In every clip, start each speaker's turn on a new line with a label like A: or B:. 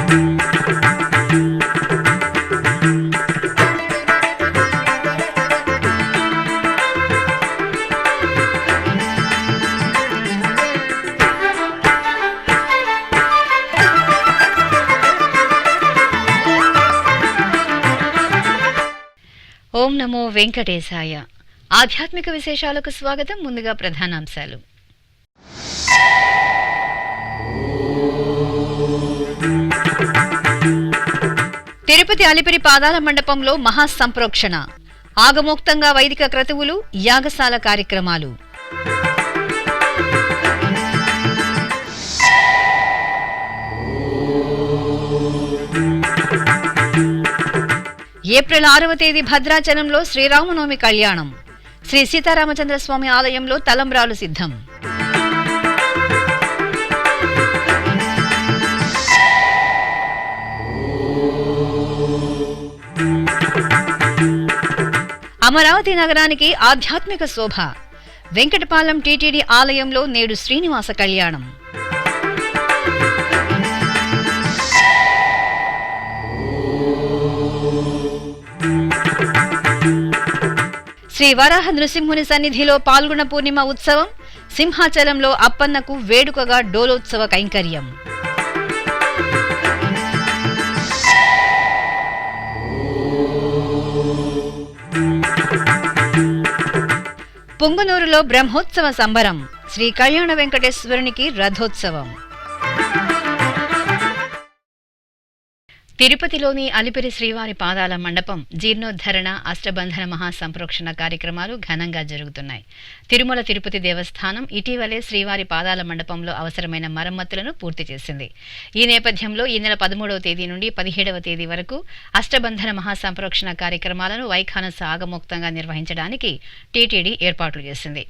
A: ఓం నమో వెంకటేశాయ. ఆధ్యాత్మిక విశేషాలకు స్వాగతం. ముందుగా ప్రధానాంశాలు. తిరుపతి అలిపిరి పాదాల మండపంలో మహాసంప్రోక్షణ, ఆగమోక్తంగా వైదిక క్రతువులు, యాగశాల కార్యక్రమాలు. ఏప్రిల్ 6వ తేదీ భద్రాచలంలో శ్రీరామనవమి కళ్యాణం. శ్రీ సీతారామచంద్రస్వామి ఆలయంలో తలంబ్రాలు సిద్ధం. అమరావతి నగరానికి ఆధ్యాత్మిక శోభ. వెంకటపాలెం టీటీడీ ఆలయంలో నేడు శ్రీనివాస కళ్యాణం. శ్రీ వరాహ నృసింహుని సన్నిధిలో పాల్గొన పూర్ణిమ ఉత్సవం. సింహాచలంలో అప్పన్నకు వేడుకగా డోలోత్సవ కైంకర్యం. పుంగనూరులో బ్రహ్మోత్సవ సంబరం. శ్రీ కళ్యాణ వెంకటేశ్వరునికి రథోత్సవం. తిరుపతిలోని అలిపిరి శ్రీవారి పాదాల మండపం జీర్ణోద్ధరణ, అష్టబంధన మహాసంప్రోక్షణ కార్యక్రమాలు ఘనంగా జరుగుతున్నాయి. తిరుమల తిరుపతి దేవస్థానం ఇటీవలే శ్రీవారి పాదాల మండపంలో అవసరమైన మరమ్మతులను పూర్తి చేసింది. ఈ నేపథ్యంలో ఈ నెల 13వ తేదీ నుండి 17వ తేదీ వరకు అష్టబంధన మహాసంప్రోక్షణ కార్యక్రమాలను వైఖానస ఆగమోక్తంగా నిర్వహించడానికి టీటీడీ ఏర్పాట్లు చేసింది.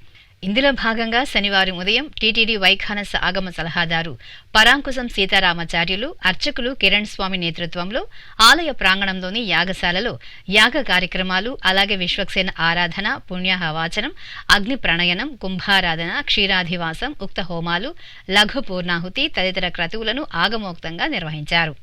A: ఇందులో భాగంగా శనివారం ఉదయం టీటీడీ వైఖానస ఆగమ సలహాదారు పరాంకుశం సీతారామాచార్యులు, అర్చకులు కిరణ్ స్వామి నేతృత్వంలో ఆలయ ప్రాంగణంలోని యాగశాలలో యాగ కార్యక్రమాలు, అలాగే విశ్వక్సేన ఆరాధన, పుణ్యాహవాచనం, అగ్ని ప్రణయనం, కుంభారాధన, క్షీరాధివాసం, ఉక్త హోమాలు, లఘు పూర్ణాహుతి తదితర క్రతువులను ఆగమోక్తంగా నిర్వహించారు.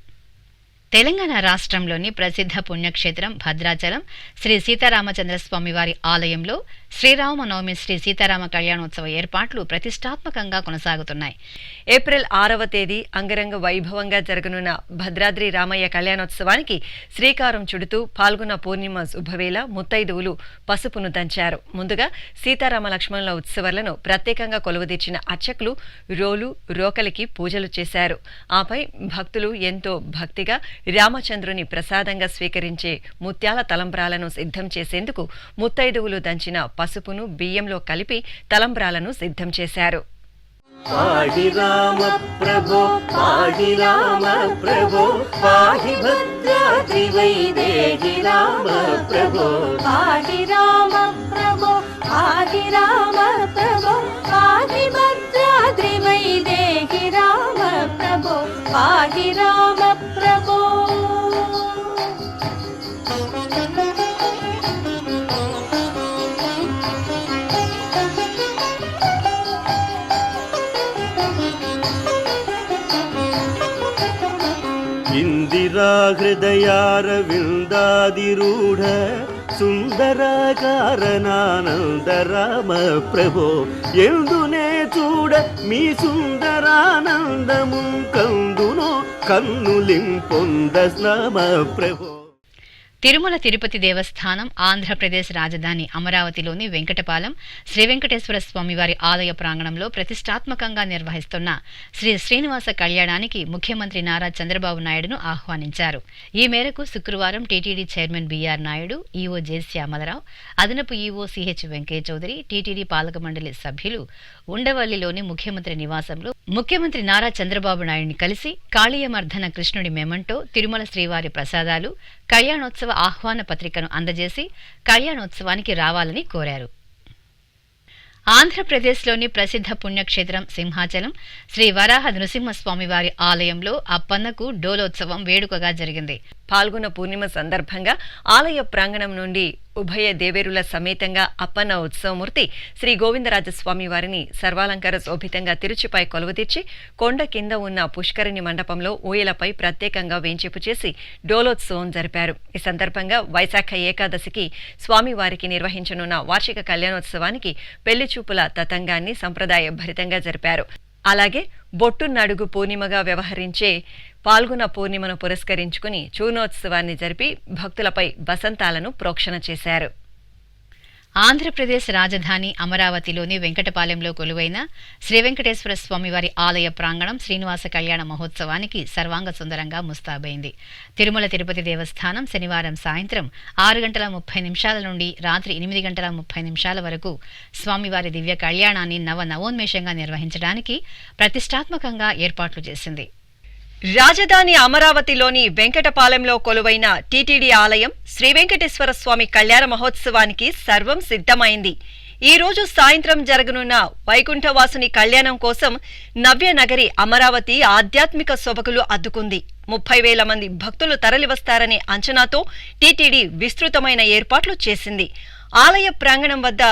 A: తెలంగాణ రాష్ట్రంలోని ప్రసిద్ధ పుణ్యక్షేత్రం భద్రాచలం శ్రీ సీతారామచంద్రస్వామి వారి ఆలయంలో శ్రీరామనవమి శ్రీ సీతారామ కళ్యాణోత్సవ ఏర్పాట్లు ప్రతిష్టాత్మకంగా కొనసాగుతున్నాయి.
B: ఏప్రిల్ 6వ తేదీ అంగరంగ వైభవంగా జరగనున్న భద్రాద్రి రామయ్య కళ్యాణోత్సవానికి శ్రీకారం చుడుతూ పాల్గొన్న పూర్ణిమ శుభవేళ ముత్తైదువులు పసుపును దంచారు. ముందుగా సీతారామ లక్ష్మణుల ఉత్సవాలను ప్రత్యేకంగా కొలువుదీర్చిన అర్చకులు రోలు, రోకలికి పూజలు చేశారు. ఆపై భక్తులు ఎంతో భక్తిగా రామచంద్రుని ప్రసాదంగా స్వీకరించే ముత్యాల తలంబ్రాలను సిద్ధం చేసేందుకు ముత్తైదువులు దంచిన పసుపును బియ్యంలో కలిపి తలంబ్రాలను సిద్ధం చేశారు.
C: పాహి రామ ప్రభో, పాహి రామ ప్రభో, పాహి భద్రాద్రి వైదేహి రామ ప్రభో,
D: పాహి రామ ప్రభో, పాహి రామ ప్రభో, పాహి భద్రాద్రి వైదేహి రామ ప్రభో, పాహి రామ ప్రభో.
C: ఇందిరా హృదయారవిందాదిరూఢ సుందరాకారణానంద రామ ప్రభో, ఎందునే చూడ మీ సుందరానందము కందునో కన్నులింపొంద రామ ప్రభో.
A: తిరుమల తిరుపతి దేవస్థానం ఆంధ్రప్రదేశ్ రాజధాని అమరావతిలోని వెంకటపాలెం శ్రీ వెంకటేశ్వర స్వామివారి ఆలయ ప్రాంగణంలో ప్రతిష్టాత్మకంగా నిర్వహిస్తున్న శ్రీ శ్రీనివాస కళ్యాణానికి ముఖ్యమంత్రి నారా చంద్రబాబు నాయుడును ఆహ్వానించారు. ఈ మేరకు శుక్రవారం TTD chairman BR Naidu, EO J Shyamala Rao, అదనపు EO CH Venkaiah Chowdary, TTD పాలక మండలి సభ్యులు ఉండవల్లిలోని ముఖ్యమంత్రి నివాసంలో ముఖ్యమంత్రి నారా చంద్రబాబు నాయుడిని కలిసి కాళీయమర్ధన కృష్ణుడి మెమంటో, తిరుమల శ్రీవారి ప్రసాదాలు, కళ్యాణోత్సవ ఆహ్వాన పత్రికను అందజేసి కళ్యాణోత్సవానికి రావాలని కోరారు. ఆంధ్రప్రదేశ్లోని ప్రసిద్ధ పుణ్యక్షేత్రం సింహాచలం శ్రీ వరాహ నృసింహస్వామివారి ఆలయంలో అప్పన్నకు డోలోత్సవం వేడుకగా జరిగింది.
B: పాల్గొన పూర్ణిమ సందర్భంగా ఆలయ ప్రాంగణం నుండి ఉభయ దేవేరుల సమేతంగా అప్పన్న ఉత్సవమూర్తి శ్రీ గోవిందరాజస్వామి వారిని సర్వాలంకార శోభితంగా తిరుచిపై కొలువుతీర్చి కొండ కింద ఉన్న పుష్కరిణి మండపంలో ఊయలపై ప్రత్యేకంగా వేంచేపు చేసి డోలోత్సవం జరిపారు. ఈ సందర్భంగా వైశాఖ ఏకాదశికి స్వామివారికి నిర్వహించనున్న వార్షిక కళ్యాణోత్సవానికి పెళ్లిచూపుల తతంగాన్ని సంప్రదాయ భరితంగా జరిపారు. అలాగే బొట్టునడుగు పూర్ణిమగా వ్యవహరించే పాల్గొన పూర్ణిమను పురస్కరించుకుని చూర్ణోత్సవాన్ని జరిపి భక్తులపై వసంతాలను ప్రోక్షణ చేశారు.
A: ఆంధ్రప్రదేశ్ రాజధాని అమరావతిలోని వెంకటపాలెంలో కొలువైన శ్రీ వెంకటేశ్వర స్వామివారి ఆలయ ప్రాంగణం శ్రీనివాస కళ్యాణ మహోత్సవానికి సర్వాంగ సుందరంగా ముస్తాబైంది. తిరుమల తిరుపతి దేవస్థానం శనివారం సాయంత్రం 6:30 నుండి రాత్రి 8:30 వరకు స్వామివారి దివ్య కళ్యాణాన్ని నవోన్మేషంగా నిర్వహించడానికి ప్రతిష్టాత్మకంగా ఏర్పాట్లు చేసింది.
B: రాజధాని అమరావతిలోని వెంకటపాలెంలో కొలువైన టీటీడీ ఆలయం శ్రీ వెంకటేశ్వర స్వామి కళ్యాణ మహోత్సవానికి సర్వం సిద్ధమైంది. ఈ రోజు సాయంత్రం జరగనున్న వైకుంఠవాసుని కళ్యాణం కోసం నవ్యనగరి అమరావతి ఆధ్యాత్మిక శోభకులు అద్దుకుంది. 30,000 మంది భక్తులు తరలివస్తారనే అంచనాతో టీటీడీ విస్తృతమైన ఏర్పాట్లు చేసింది. ఆలయ ప్రాంగణం వద్ద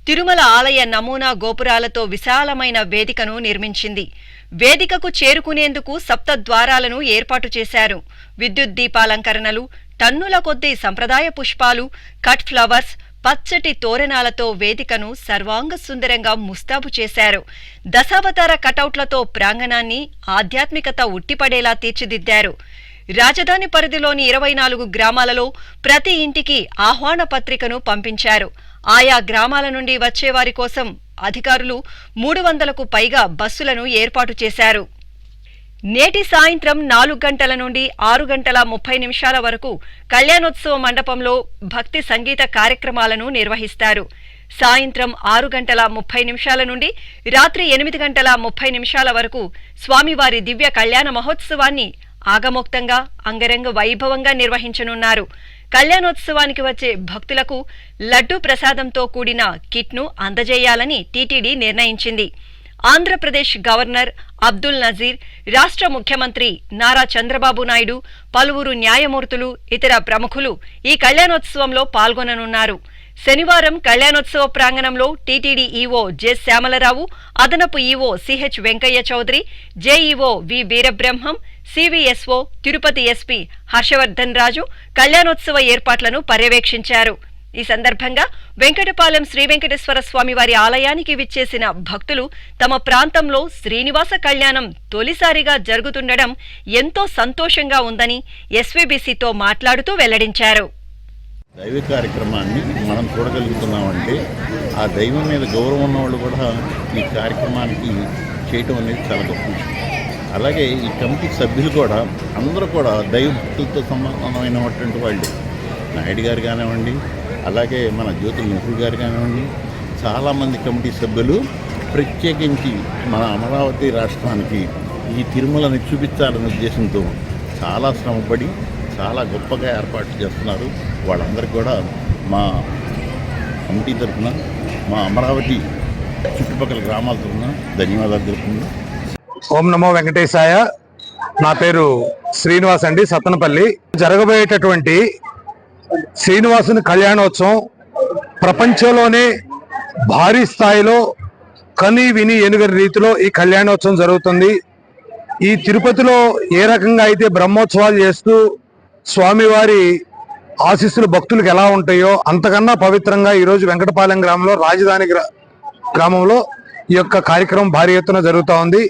B: తిరుమల ఆలయ నమూనా గోపురాలతో విశాలమైన వేదికను నిర్మించింది. వేదికకు చేరుకునేందుకు 7 ద్వారాలను ఏర్పాటు చేశారు. విద్యుత్ దీపాలంకరణలు, టన్నుల కొద్దీ సంప్రదాయ పుష్పాలు, కట్ ఫ్లవర్స్, పచ్చటి తోరణాలతో వేదికను సర్వాంగ సుందరంగా ముస్తాబు చేశారు. దశావతార కటౌట్లతో ప్రాంగణాన్ని ఆధ్యాత్మికత ఉట్టిపడేలా తీర్చిదిద్దారు. రాజధాని పరిధిలోని 24 గ్రామాలలో ప్రతి ఇంటికి ఆహ్వాన పత్రికను పంపించారు. ఆయా గ్రామాల నుండి వచ్చేవారి కోసం అధికారులు 300కు పైగా బస్సులను ఏర్పాటు చేశారు. నేటి సాయంత్రం 4 గంటల నుండి 6:30 వరకు కళ్యాణోత్సవ మండపంలో భక్తి సంగీత కార్యక్రమాలను నిర్వహిస్తారు. సాయంత్రం 6:30 నుండి రాత్రి 8:30 వరకు స్వామివారి దివ్య కళ్యాణ మహోత్సవాన్ని ఆగమోక్తంగా అంగరంగ వైభవంగా నిర్వహించనున్నారు. కళ్యాణోత్సవానికి వచ్చే భక్తులకు లడ్డూ ప్రసాదంతో కూడిన కిట్ను అందజేయాలని టీటీడీ నిర్ణయించింది. ఆంధ్రప్రదేశ్ గవర్నర్ అబ్దుల్ నజీర్, రాష్ట్ర ముఖ్యమంత్రి నారా చంద్రబాబు నాయుడు, పలువురు న్యాయమూర్తులు, ఇతర ప్రముఖులు ఈ కళ్యాణోత్సవంలో పాల్గొననున్నారు. శనివారం కళ్యాణోత్సవ ప్రాంగణంలో టీటీడీ ఈవో జె శ్యామలరావు, అదనపు EO CH Venkaiah Chowdary, JEO V Veerabrahmam, CVSO Tirupati SP Harshavardhan Raju కళ్యాణోత్సవ ఏర్పాట్లను పర్యవేక్షించారు. ఈ సందర్భంగా వెంకటపాలెం శ్రీ వెంకటేశ్వర స్వామివారి ఆలయానికి విచ్చేసిన భక్తులు తమ ప్రాంతంలో శ్రీనివాస కళ్యాణం తొలిసారిగా జరుగుతుండడం ఎంతో సంతోషంగా ఉందని ఎస్వీబీసీతో మాట్లాడుతూ వెల్లడించారు.
E: దైవ కార్యక్రమాన్ని మనం చూడగలుగుతున్నామంటే ఆ దైవం మీద గౌరవం ఉన్నవాళ్ళు కూడా ఈ కార్యక్రమానికి చేయటం అనేది చాలా గొప్ప విషయం. అలాగే ఈ కమిటీ సభ్యులు కూడా అందరూ కూడా దైవ భక్తులతో సంబంధమైనటువంటి వాళ్ళు, నాయుడు గారు కానివ్వండి, అలాగే మన జ్యోతుల నెహ్రూ గారు కానివ్వండి, చాలామంది కమిటీ సభ్యులు ప్రత్యేకించి మన అమరావతి రాష్ట్రానికి ఈ తిరుమలని చూపించాలనే ఉద్దేశంతో చాలా శ్రమపడి చాలా గొప్పగా ఏర్పాటు చేస్తున్నారు. వాళ్ళందరికీ కూడా మా కమిటీ తరఫున, మా అమరావతి చుట్టుపక్కల గ్రామాల తరఫున ధన్యవాదాలు తెలుపుతున్నాను.
F: ఓం నమో వెంకటేశాయ. నా పేరు శ్రీనివాస్ అండి, సత్తనపల్లి. జరగబోయేటటువంటి శ్రీనివాసుని కళ్యాణోత్సవం ప్రపంచంలోనే భారీ స్థాయిలో కని విని ఎనుగని రీతిలో ఈ కళ్యాణోత్సవం జరుగుతుంది. ఈ తిరుపతిలో ఏ రకంగా అయితే బ్రహ్మోత్సవాలు చేస్తూ స్వామివారి ఆశీస్సులు భక్తులకు ఎలా ఉంటాయో అంతకన్నా పవిత్రంగా ఈరోజు వెంకటపాలెం గ్రామంలో, రాజధాని గ్రామంలో ఈ యొక్క కార్యక్రమం భారీ ఎత్తున జరుగుతూ ఉంది.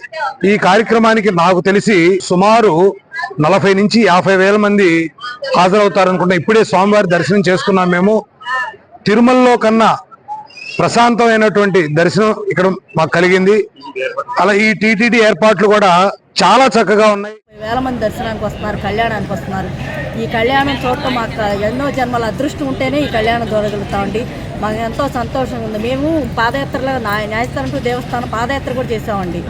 F: ఈ కార్యక్రమానికి నాకు తెలిసి సుమారు 40 నుంచి 50,000 మంది హాజరవుతారనుకుంటున్నాం. ఇప్పుడే స్వామివారి దర్శనం చేసుకున్నాం. మేము తిరుమలలో కన్నా ప్రశాంతమైనటువంటి దర్శనం ఇక్కడ మాకు కలిగింది. అలా ఈ టీటీడీ ఏర్పాట్లు కూడా చాలా చక్కగా ఉన్నాయి.
G: వేల మంది దర్శనానికి వస్తున్నారు, కళ్యాణానికి వస్తున్నారు. ఈ కళ్యాణం చూడటం మాకు ఎన్నో జన్మల అదృష్టం ఉంటేనే ఈ కళ్యాణం చూడగలుగుతామండి. మాకు ఎంతో సంతోషంగా ఉంది. మేము పాదయాత్రలో న్యాయస్థానం టు దేవస్థానం పాదయాత్ర కూడా చేసామండి.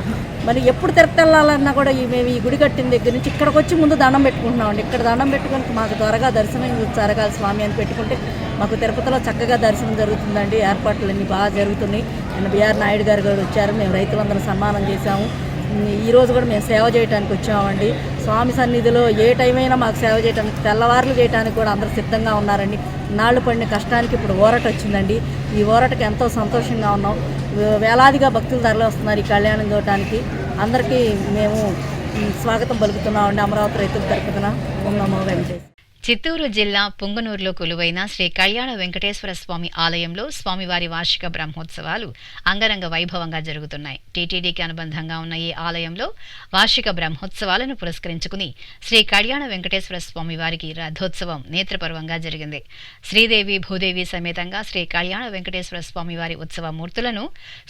G: మరి ఎప్పుడు తిరుపతి వెళ్ళాలన్నా కూడా మేము ఈ గుడి కట్టిన దగ్గర నుంచి ఇక్కడికి వచ్చి ముందు దండం పెట్టుకుంటున్నామండి. ఇక్కడ దండం పెట్టుకుని మాకు త్వరగా దర్శనం జరగాలి స్వామి అని పెట్టుకుంటే మాకు తిరుపతిలో చక్కగా దర్శనం జరుగుతుందండి. ఏర్పాట్లు అన్నీ బాగా జరుగుతున్నాయి. నిన్న బిఆర్ నాయుడు గారు కూడా వచ్చారు. మేము రైతులందరూ సన్మానం చేశాము. ఈరోజు కూడా మేము సేవ చేయడానికి వచ్చామండి. స్వామి సన్నిధిలో ఏ టైం అయినా మాకు సేవ చేయడానికి, తెల్లవారులు చేయడానికి కూడా అందరూ సిద్ధంగా ఉన్నారండి. నాళ్ళు పడిన కష్టానికి ఇప్పుడు ఊరట వచ్చిందండి. ఈ ఊరటకి ఎంతో సంతోషంగా ఉన్నాం. వేలాదిగా భక్తులు తరలి వస్తున్నారు ఈ కళ్యాణం చూడటానికి. అందరికీ మేము స్వాగతం పలుకుతున్నామండి. అమరావతి రైతుల తరపున ఓం నమో వెంకటేశ్వర.
A: చిత్తూరు జిల్లా పుంగనూరులో కొలువైన శ్రీ కళ్యాణ వెంకటేశ్వర స్వామి ఆలయంలో స్వామివారి వార్షిక బ్రహ్మోత్సవాలు అంగరంగ వైభవంగా జరుగుతున్నాయి. టీటీడీకి అనుబంధంగా ఉన్న ఈ ఆలయంలో వార్షిక బ్రహ్మోత్సవాలను పురస్కరించుకుని శ్రీ కళ్యాణ వెంకటేశ్వర స్వామి వారికి రథోత్సవం నేత్రపర్వంగా జరిగింది. శ్రీదేవి భూదేవి సమేతంగా శ్రీ కళ్యాణ వెంకటేశ్వర స్వామి వారి ఉత్సవ మూర్తులను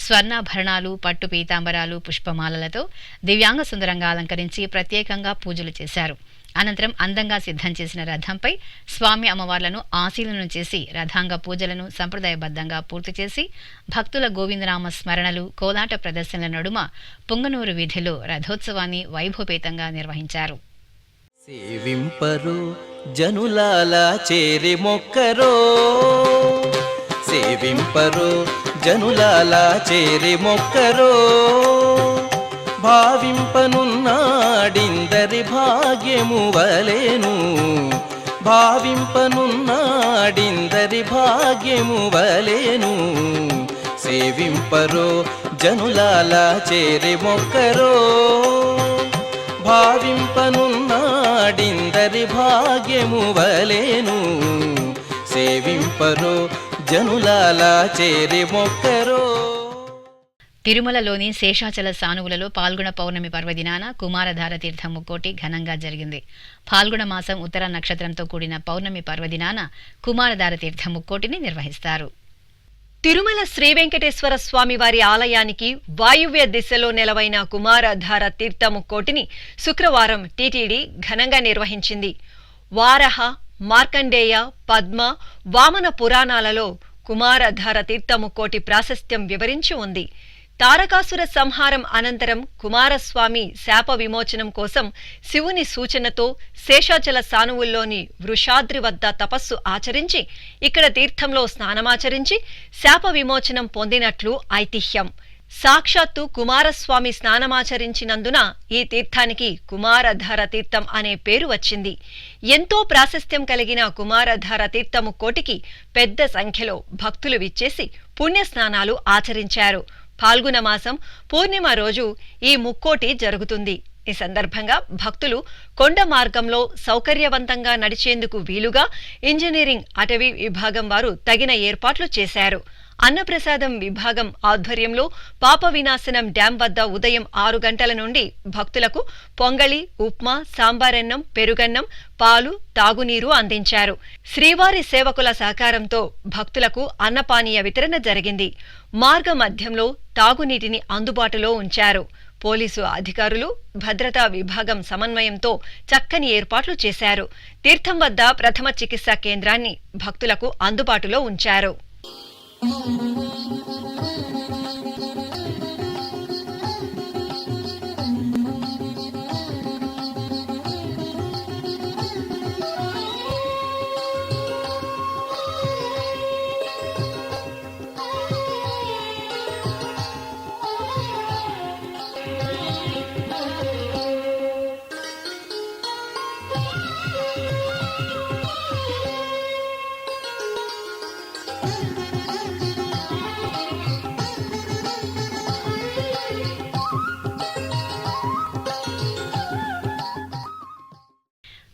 A: స్వర్ణాభరణాలు, పట్టు పీతాంబరాలు, పుష్పమాలలతో దివ్యాంగ సుందరంగా అలంకరించి ప్రత్యేకంగా పూజలు చేశారు. అనంతరం అందంగా సిద్ధం చేసిన రథంపై స్వామి అమ్మవార్లను ఆశీలనం చేసి రథాంగ పూజలను సంప్రదాయబద్ధంగా పూర్తి చేసి భక్తుల గోవిందనామ స్మరణలు, కోలాట ప్రదర్శనల నడుమ పుంగనూరు వీధిలో రథోత్సవాన్ని వైభవపేతంగా నిర్వహించారు.
H: సేవింపరు జనులాల చేరి మొక్కరో, సేవింపరు జనులాల చేరి మొక్కరో, భావింపనున్నాడిందరి భాగ్యము వలెను, భావింపనున్నాడిందరి భాగ్యము వలెను, సేవింపరో జనులాల చేరి మొక్కరో, భావింపనున్నాడిందరి భాగ్యము వలెను, సేవింపరో జనులాల చేరి మొక్కరో.
A: తిరుమలలోని శేషాచల సానువులలో పాల్గొన పౌర్ణమి పర్వదినాన కుమారధార తీర్థం ముక్కోటి ఘనంగా జరిగింది. పాల్గొన మాసం ఉత్తర నక్షత్రంతో కూడిన పౌర్ణమి పర్వదినాన కుమారధార తీర్థం ముక్కోటిని నిర్వహిస్తారు.
B: తిరుమల శ్రీ వెంకటేశ్వర స్వామి వారి ఆలయానికి వాయువ్య దిశలో నెలవైన కుమారధార తీర్థముక్కోటిని శుక్రవారం టీటీడీ ఘనంగా నిర్వహించింది. వారహ, మార్కండేయ, పద్మ, వామన పురాణాలలో కుమారధార తీర్థముక్కోటి ప్రాశస్త్యం వివరించి ఉంది. తారకాసుర సంహారం అనంతరం కుమారస్వామి శాప విమోచనం కోసం శివుని సూచనతో శేషాచల సానువుల్లోని వృషాద్రి వద్ద తపస్సు ఆచరించి ఇక్కడ తీర్థంలో స్నానమాచరించి శాప విమోచనం పొందినట్లు ఐతిహ్యం. సాక్షాత్తు కుమారస్వామి స్నానమాచరించినందున ఈ తీర్థానికి కుమారధార తీర్థం అనే పేరు వచ్చింది. ఎంతో ప్రాశస్త్యం కలిగిన కుమారధార తీర్థముక్కోటికి పెద్ద సంఖ్యలో భక్తులు విచ్చేసి పుణ్యస్నానాలు ఆచరించారు. పాల్గొన మాసం పూర్ణిమ రోజు ఈ ముక్కోటి జరుగుతుంది. ఈ సందర్భంగా భక్తులు కొండ మార్గంలో సౌకర్యవంతంగా నడిచేందుకు వీలుగా ఇంజనీరింగ్ అటవీ విభాగం వారు తగిన ఏర్పాట్లు చేశారు. అన్నప్రసాదం విభాగం ఆధ్వర్యంలో పాప వినాశనం డ్యాం వద్ద ఉదయం 6 గంటల నుండి భక్తులకు పొంగళి, ఉప్మా, సాంబారన్నం, పెరుగన్నం, పాలు, తాగునీరు అందించారు. శ్రీవారి సేవకుల సహకారంతో భక్తులకు అన్నపానీయ వితరణ జరిగింది. మార్గ మధ్యంలో తాగునీటిని అందుబాటులో ఉంచారు. పోలీసు అధికారులు, భద్రతా విభాగం సమన్వయంతో చక్కని ఏర్పాట్లు చేశారు. తీర్థం వద్ద ప్రథమ చికిత్సా కేంద్రాన్ని భక్తులకు అందుబాటులో ఉంచారు.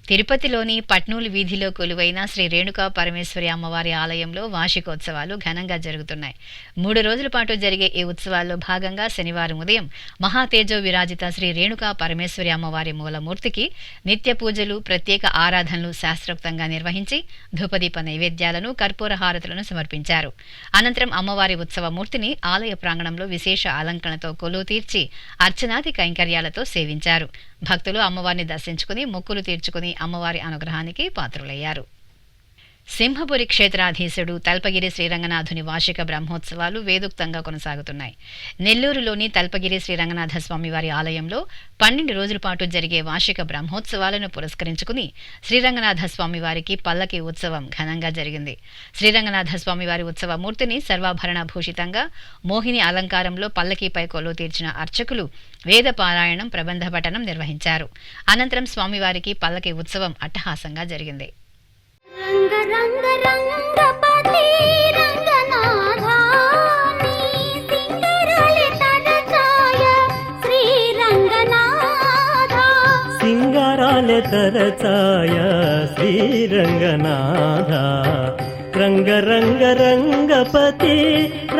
A: తిరుపతిలోని పట్నూలు వీధిలో కొలువైన శ్రీ రేణుకా పరమేశ్వరి అమ్మవారి ఆలయంలో వార్షికోత్సవాలు ఘనంగా జరుగుతున్నాయి. 3 రోజుల పాటు జరిగే ఈ ఉత్సవాల్లో భాగంగా శనివారం ఉదయం మహాతేజో విరాజిత శ్రీ రేణుకా పరమేశ్వరి అమ్మవారి మూలమూర్తికి నిత్య పూజలు, ప్రత్యేక ఆరాధనలు శాస్త్రోక్తంగా నిర్వహించి ధూపదీప నైవేద్యాలను, కర్పూర హారతులను సమర్పించారు. అనంతరం అమ్మవారి ఉత్సవ మూర్తిని ఆలయ ప్రాంగణంలో విశేష అలంకరణతో కొలువు తీర్చి అర్చనాది కైంకర్యాలతో సేవించారు. భక్తులు అమ్మవారిని దర్శించుకుని మొక్కులు తీర్చుకుని అమ్మవారి అనుగ్రహానికి పాత్రులయ్యారు. సింహపురి క్షేత్రాధీశుడు తల్పగిరి శ్రీరంగనాథుని వార్షిక బ్రహ్మోత్సవాలు వేదుక్తంగా కొనసాగుతున్నాయి. నెల్లూరులోని తల్పగిరి శ్రీరంగనాథ స్వామివారి ఆలయంలో 12 రోజుల పాటు జరిగే వార్షిక బ్రహ్మోత్సవాలను పురస్కరించుకుని శ్రీరంగనాథ స్వామివారికి పల్లకి ఉత్సవం ఘనంగా జరిగింది. శ్రీరంగనాథ స్వామివారి ఉత్సవ మూర్తిని సర్వాభరణ భూషితంగా మోహిని అలంకారంలో పల్లకీపై కొలువు తీర్చిన అర్చకులు వేద పారాయణం, ప్రబంధ పఠనం నిర్వహించారు. అనంతరం స్వామివారికి పల్లకి ఉత్సవం అట్టహాసంగా జరిగింది.
D: రంగ రంగ రంగపతి రంగనాథా నీ సింగరాలి తడచాయ శ్రీరంగనాథా
C: సింగారాలె తరచాయ శ్రీరంగనాథ రంగ రంగ రంగపతి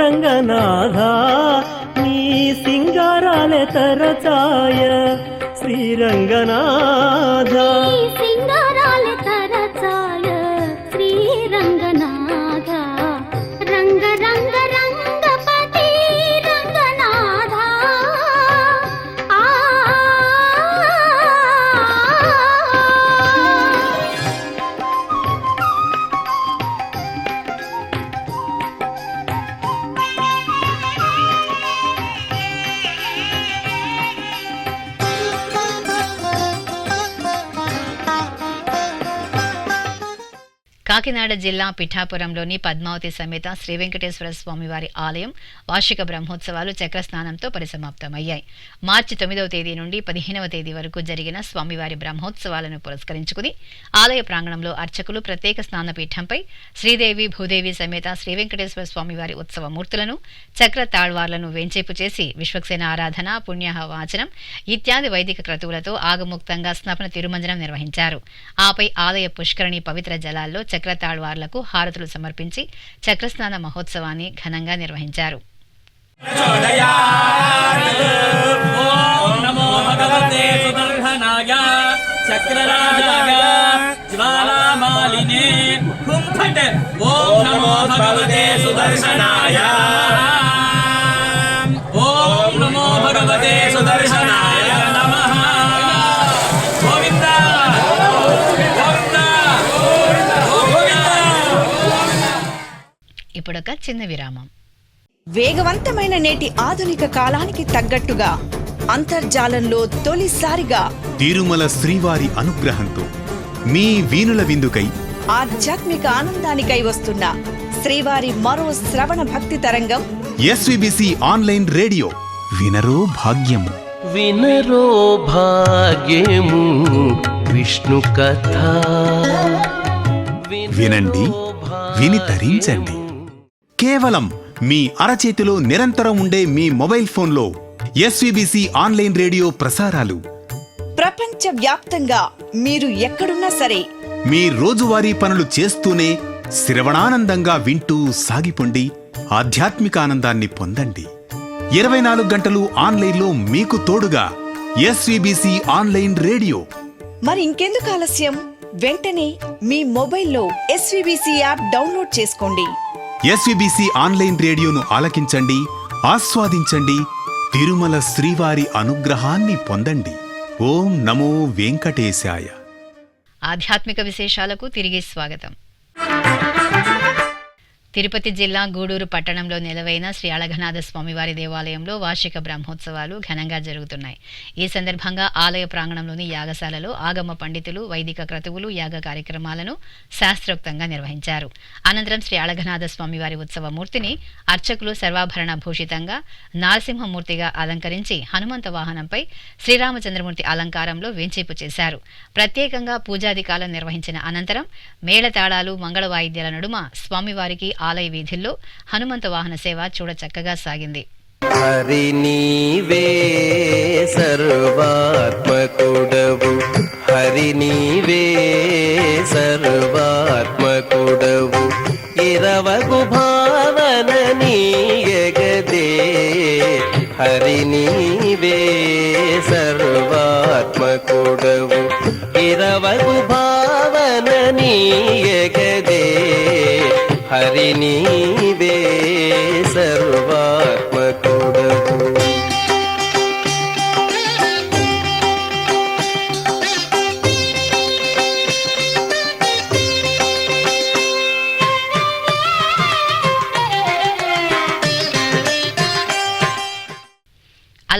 C: రంగనాథ నీ సింగారాలె తరచాయ శ్రీరంగనాథ
D: సింగరాలి తరచాయ శ్రీరంగనాథా రంగ రంగ రంగపతి రంగనాథా
A: కాకినాడ జిల్లా పిఠాపురంలోని పద్మావతి సమేత శ్రీ వెంకటేశ్వర స్వామివారి ఆలయం వార్షిక బ్రహ్మోత్సవాలు చక్రస్నానంతో పరిసమాప్తమయ్యాయి. మార్చి 9వ తేదీ నుండి 15వ తేదీ వరకు జరిగిన స్వామివారి బ్రహ్మోత్సవాలను పురస్కరించుకుని ఆలయ ప్రాంగణంలో అర్చకులు ప్రత్యేక స్నానపీఠంపై శ్రీదేవి భూదేవి సమేత శ్రీ వెంకటేశ్వర స్వామివారి ఉత్సవ మూర్తులను, చక్ర తాళ్వార్లను వేంచేపు చేసి విశ్వక్సేన ఆరాధన, పుణ్యాహ వాచనం ఇత్యాది వైదిక క్రతువులతో ఆగముక్తంగా స్నపన తిరుమంజనం నిర్వహించారు. ఆపై ఆలయ పుష్కరిణి పవిత్ర జలాల్లో చక్రతాళ్వార్లకు హారతులు సమర్పించి చక్రస్నాన మహోత్సవాన్ని ఘనంగా నిర్వహించారు. ఇప్పుడొక చిన్న విరామం.
I: వేగవంతమైన నేటి ఆధునిక కాలానికి తగ్గట్టుగా అంతర్జాలంలో తొలిసారిగా
J: తిరుమల శ్రీవారి అనుగ్రహంతో మీ వీణుల విందుకై
I: ఆధ్యాత్మిక ఆనందానికై వస్తున్న శ్రీవారి మరో శ్రవణ భక్తి తరంగం
J: ఎస్విబిసి ఆన్లైన్ రేడియో వినరో భాగ్యము.
H: వినరో భాగ్యము విష్ణు కథ
J: వినండి, విని తరించండి. కేవలం మీ అరచేతిలో నిరంతరం ఉండే మీ మొబైల్ ఫోన్లో ఎస్విబిసి ఆన్లైన్ రేడియో ప్రసారాలు
I: ప్రపంచ వ్యాప్తంగా మీరు ఎక్కడున్నా సరే
J: మీ రోజువారీ పనులు చేస్తూనే శ్రవణానందంగా వింటూ సాగిపోండి, ఆధ్యాత్మిక ఆనందాన్ని పొందండి. 24 గంటలు ఆన్లైన్లో మీకు తోడుగా ఎస్విబిసి ఆన్లైన్ రేడియో.
I: మరి ఇంకెందుకు ఆలస్యం? వెంటనే మీ మొబైల్లో ఎస్విబిసి యాప్ డౌన్లోడ్ చేసుకోండి.
J: ఎస్విబిసి ఆన్లైన్ రేడియోను ఆలకించండి, ఆస్వాదించండి, తిరుమల శ్రీవారి అనుగ్రహాన్ని పొందండి. ఓం నమో వెంకటేశాయ.
A: ఆధ్యాత్మిక విశేషాలకు తిరిగి స్వాగతం. తిరుపతి జిల్లా గూడూరు పట్టణంలో నెలవైన శ్రీ అళఘనాథ స్వామివారి దేవాలయంలో వార్షిక బ్రహ్మోత్సవాలు ఘనంగా జరుగుతున్నాయి. ఈ సందర్భంగా ఆలయ ప్రాంగణంలోని యాగశాలలో ఆగమ పండితులు వైదిక క్రతువులు, యాగ కార్యక్రమాలను శాస్త్రోక్తంగా నిర్వహించారు. అనంతరం శ్రీ అళఘనాథ స్వామివారి ఉత్సవ మూర్తిని అర్చకులు సర్వాభరణ భూషితంగా నారసింహమూర్తిగా అలంకరించి హనుమంత వాహనంపై శ్రీరామచంద్రమూర్తి అలంకారంలో వేంచేపు చేశారు. ప్రత్యేకంగా పూజాధికాలం నిర్వహించిన అనంతరం మేళతాళాలు, మంగళ వాయిద్యాల నడుమ స్వామివారికి ఆలయ వీధుల్లో హనుమంత వాహన సేవ చూడచక్కగా సాగింది.
H: హరి నీవే సర్వాత్మకుడవు, హరి నీవే సర్వాత్మకుడవు, ఇరవగు భావన నీయగదే, హరి నీవే సర్వాత్మకుడవు, ఇరవగు భావన నీయగదే, హరి నీవే సర్వాత్మకుడవు.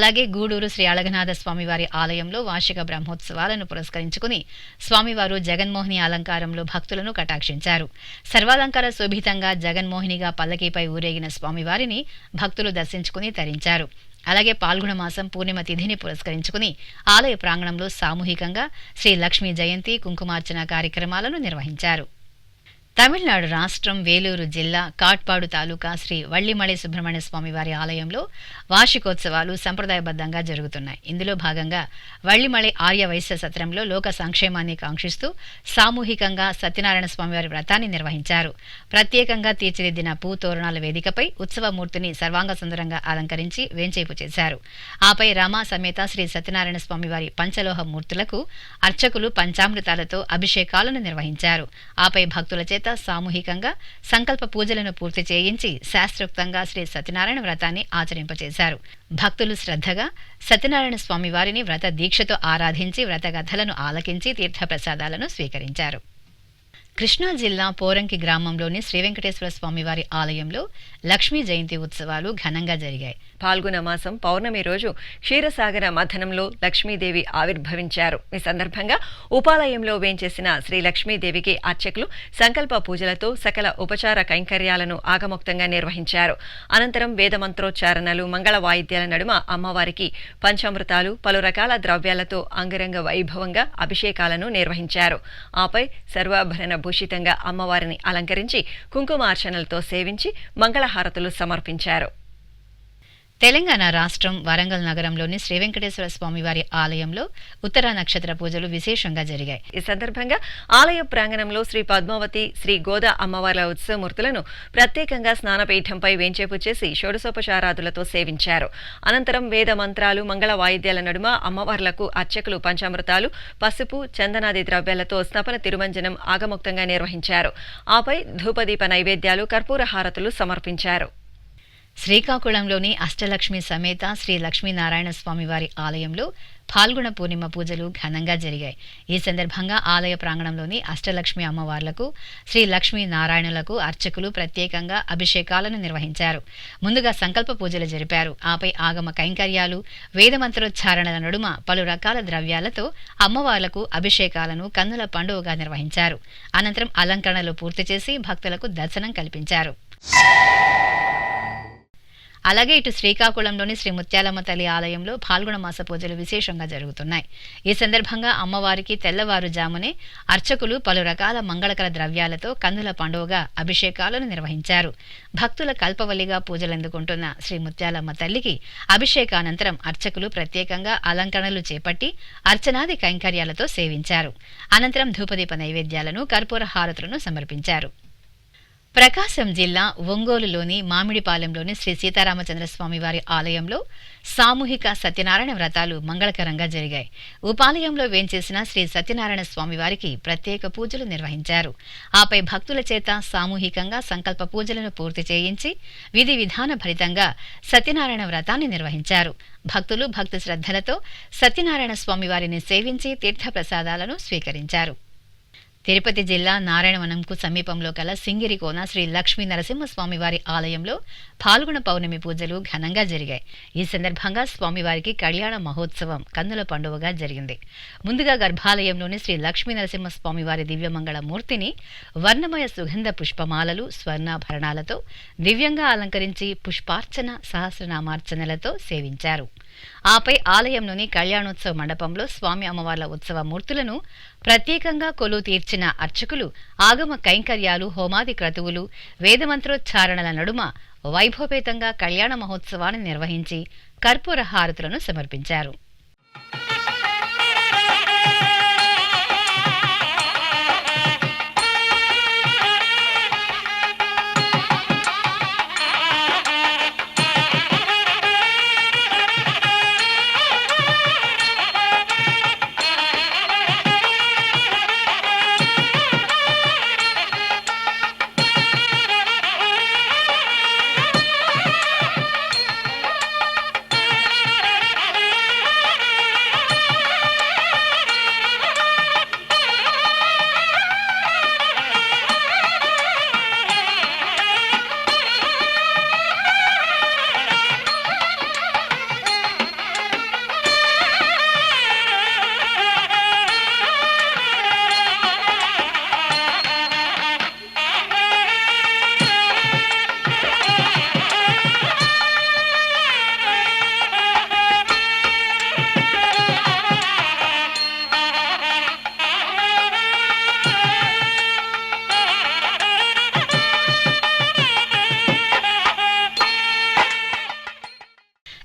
A: అలాగే గూడూరు శ్రీ అళగనాథ స్వామివారి ఆలయంలో వార్షిక బ్రహ్మోత్సవాలను పురస్కరించుకుని స్వామివారు జగన్మోహిని అలంకారంలో భక్తులను కటాక్షించారు. సర్వాలంకార శోభితంగా జగన్మోహినిగా పల్లకీపై ఊరేగిన స్వామివారిని భక్తులు దర్శించుకుని తరించారు. అలాగే పాల్గొన మాసం పూర్ణిమ తిథిని పురస్కరించుకుని ఆలయ ప్రాంగణంలో సామూహికంగా శ్రీ లక్ష్మీ జయంతి కుంకుమార్చన కార్యక్రమాలను నిర్వహించారు. తమిళనాడు రాష్ట్రం వేలూరు జిల్లా కాట్పాడు తాలూకా శ్రీ వల్లిమళై సుబ్రహ్మణ్య స్వామివారి ఆలయంలో వార్షికోత్సవాలు సంప్రదాయబద్ధంగా జరుగుతున్నాయి. ఇందులో భాగంగా వల్లిమళై ఆర్య వైశ్య సత్రంలో లోక సంక్షేమాన్ని కాంక్షిస్తూ సామూహికంగా సత్యనారాయణ స్వామివారి వ్రతాన్ని నిర్వహించారు. ప్రత్యేకంగా తీర్చిదిద్దిన పూతోరణాల వేదికపై ఉత్సవమూర్తిని సర్వాంగ సుందరంగా అలంకరించి వేంచేపు చేశారు. ఆపై రామా సమేత శ్రీ సత్యనారాయణ స్వామివారి పంచలోహ మూర్తులకు అర్చకులు పంచామృతాలతో అభిషేకాలను నిర్వహించారు. ఆపై భక్తుల చేత సామూహికంగా సంకల్ప పూజలను పూర్తి చేయించి శాస్త్రోక్తంగా శ్రీ సత్యనారాయణ వ్రతాన్ని ఆచరింపచేశారు. భక్తులు శ్రద్ధగా సత్యనారాయణ స్వామి వారిని వ్రత దీక్షతో ఆరాధించి వ్రతకథలను ఆలకించి తీర్థప్రసాదాలను స్వీకరించారు. కృష్ణా జిల్లా పోరంకి గ్రామంలోని శ్రీ వెంకటేశ్వర స్వామివారి ఆలయంలో లక్ష్మీ జయంతి ఉత్సవాలు ఘనంగా జరిగాయి.
B: పాల్గొన మాసం పౌర్ణమి రోజు క్షీరసాగర మథనంలో లక్ష్మీదేవి ఆవిర్భవించారు. ఈ సందర్భంగా ఉపాలయంలో వేంచేసిన శ్రీ లక్ష్మీదేవికి అర్చకులు సంకల్ప పూజలతో సకల ఉపచార కైంకర్యాలను ఆగమోక్తంగా నిర్వహించారు. అనంతరం వేదమంత్రోచ్చారణలు, మంగళ వాయిద్యాల నడుమ అమ్మవారికి పంచామృతాలు, పలు రకాల ద్రవ్యాలతో అంగరంగ వైభవంగా అభిషేకాలను నిర్వహించారు. ఆపై సర్వాభరణ భూషితంగా అమ్మవారిని అలంకరించి కుంకుమార్చనలతో సేవించి మంగళహారతులు సమర్పించారు.
A: తెలంగాణ రాష్ట్రం వరంగల్ నగరంలోని శ్రీ వెంకటేశ్వర స్వామివారి ఆలయంలో ఉత్తర నక్షత్ర పూజలు విశేషంగా జరిగాయి.
B: ఈ సందర్భంగా ఆలయ ప్రాంగణంలో శ్రీ పద్మావతి, శ్రీ గోదా అమ్మవార్ల ఉత్సవమూర్తులను ప్రత్యేకంగా స్నానపీఠంపై వేంచేపు చేసి షోడశోపచారాదులతో సేవించారు. అనంతరం వేద మంత్రాలు, మంగళ వాయిద్యాల నడుమ అమ్మవార్లకు అర్చకులు పంచామృతాలు, పసుపు, చందనాది ద్రవ్యాలతో స్నపన తిరుమంజనం ఆగమోక్తంగా నిర్వహించారు. ఆపై ధూపదీప నైవేద్యాలు, కర్పూర హారతులు సమర్పించారు.
A: శ్రీకాకుళంలోని అష్టలక్ష్మి సమేత శ్రీ లక్ష్మీనారాయణ స్వామివారి ఆలయంలో పాల్గొన పూర్ణిమ పూజలు ఘనంగా జరిగాయి. ఈ సందర్భంగా ఆలయ ప్రాంగణంలోని అష్టలక్ష్మి అమ్మవార్లకు, శ్రీ లక్ష్మీనారాయణులకు అర్చకులు ప్రత్యేకంగా అభిషేకాలను నిర్వహించారు. ముందుగా సంకల్ప పూజలు జరిపారు. ఆపై ఆగమ కైంకర్యాలు, వేదమంత్రోచ్చారణల నడుమ పలు రకాల ద్రవ్యాలతో అమ్మవార్లకు అభిషేకాలను కన్నుల పండుగగా నిర్వహించారు. అనంతరం అలంకరణలు పూర్తి చేసి భక్తులకు దర్శనం కల్పించారు. అలాగే ఇటు శ్రీకాకుళంలోని శ్రీ ముత్యాలమ్మ తల్లి ఆలయంలో పాల్గొన మాస పూజలు విశేషంగా జరుగుతున్నాయి. ఈ సందర్భంగా అమ్మవారికి తెల్లవారుజామునే అర్చకులు పలు రకాల మంగళకర ద్రవ్యాలతో కన్నుల పండుగగా అభిషేకాలను నిర్వహించారు. భక్తుల కల్పవల్లిగా పూజలందుకుంటున్న శ్రీ ముత్యాలమ్మ తల్లికి అభిషేకానంతరం అర్చకులు ప్రత్యేకంగా అలంకరణలు చేపట్టి అర్చనాది కైంకర్యాలతో సేవించారు. అనంతరం ధూపదీప నైవేద్యాలను, కర్పూర హారతులను సమర్పించారు. ప్రకాశం జిల్లా ఒంగోలులోని మామిడిపాలెంలోని శ్రీ సీతారామచంద్రస్వామి వారి ఆలయంలో సామూహిక సత్యనారాయణ వ్రతాలు మంగళకరంగా జరిగాయి. ఉపాలయంలో వేంచేసిన శ్రీ సత్యనారాయణ స్వామి వారికి ప్రత్యేక పూజలు నిర్వహించారు. ఆపై భక్తుల చేత సామూహికంగా సంకల్ప పూజలను పూర్తి చేయించి విధి విధాన భరితంగా సత్యనారాయణ వ్రతాన్ని నిర్వహించారు. భక్తులు భక్తి శ్రద్ధలతో సత్యనారాయణ స్వామి వారిని సేవించి తీర్థప్రసాదాలను స్వీకరించారు. తిరుపతి జిల్లా నారాయణవనంకు సమీపంలో కల సింగిరికోన శ్రీ లక్ష్మీ నరసింహస్వామి వారి ఆలయంలో పాల్గొన పౌర్ణమి పూజలు ఘనంగా జరిగాయి. ఈ సందర్భంగా స్వామివారికి కళ్యాణ మహోత్సవం కన్నుల పండుగగా జరిగింది. ముందుగా గర్భాలయంలోని శ్రీ లక్ష్మీ నరసింహస్వామి వారి దివ్యమంగళ మూర్తిని వర్ణమయ సుగంధ పుష్పమాలలు, స్వర్ణాభరణాలతో దివ్యంగా అలంకరించి పుష్పార్చన, సహస్రనామార్చనలతో సేవించారు. ఆపై ఆలయంలోని కళ్యాణోత్సవ మండపంలో స్వామి అమ్మవార్ల ఉత్సవ మూర్తులను ప్రత్యేకంగా కొలువు తీర్చిన అర్చకులు ఆగమ కైంకర్యాలు, హోమాది క్రతువులు, వేదమంత్రోచ్చారణల నడుమ వైభవపేతంగా కళ్యాణ మహోత్సవాన్ని నిర్వహించి కర్పూర హారతులను సమర్పించారు.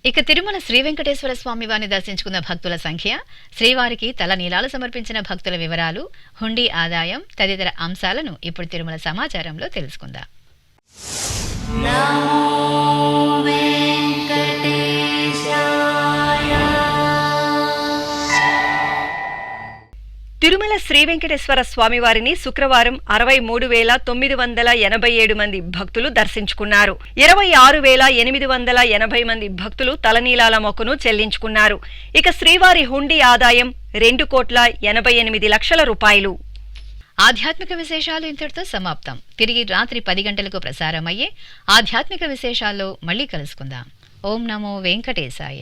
A: ఇక తిరుమల శ్రీ వెంకటేశ్వర స్వామి వారిని దర్శించుకున్న భక్తుల సంఖ్య, శ్రీవారికి తల నీలాలు సమర్పించిన భక్తుల వివరాలు, హుండీ ఆదాయం తదితర అంశాలను ఇప్పుడు తిరుమల సమాచారంలో తెలుసుకుందాం.
B: తిరుమల శ్రీ వెంకటేశ్వర స్వామివారిని శుక్రవారం 63,987 మంది భక్తులు దర్శించుకున్నారు. 26,880 మంది భక్తులు తలనీలాల మొక్కును చెల్లించుకున్నారు. ఇక శ్రీవారి హుండీ ఆదాయం 2,88,00,000 రూపాయలు.
A: ఆధ్యాత్మిక విశేషాలు ఇంతటితో సమాప్తం. తిరిగి రాత్రి 10 గంటలకు ప్రసారమయ్యే ఆధ్యాత్మిక విశేషాల్లో మళ్ళీ కలుసుకుందాం. ఓం నమో వెంకటేశాయ.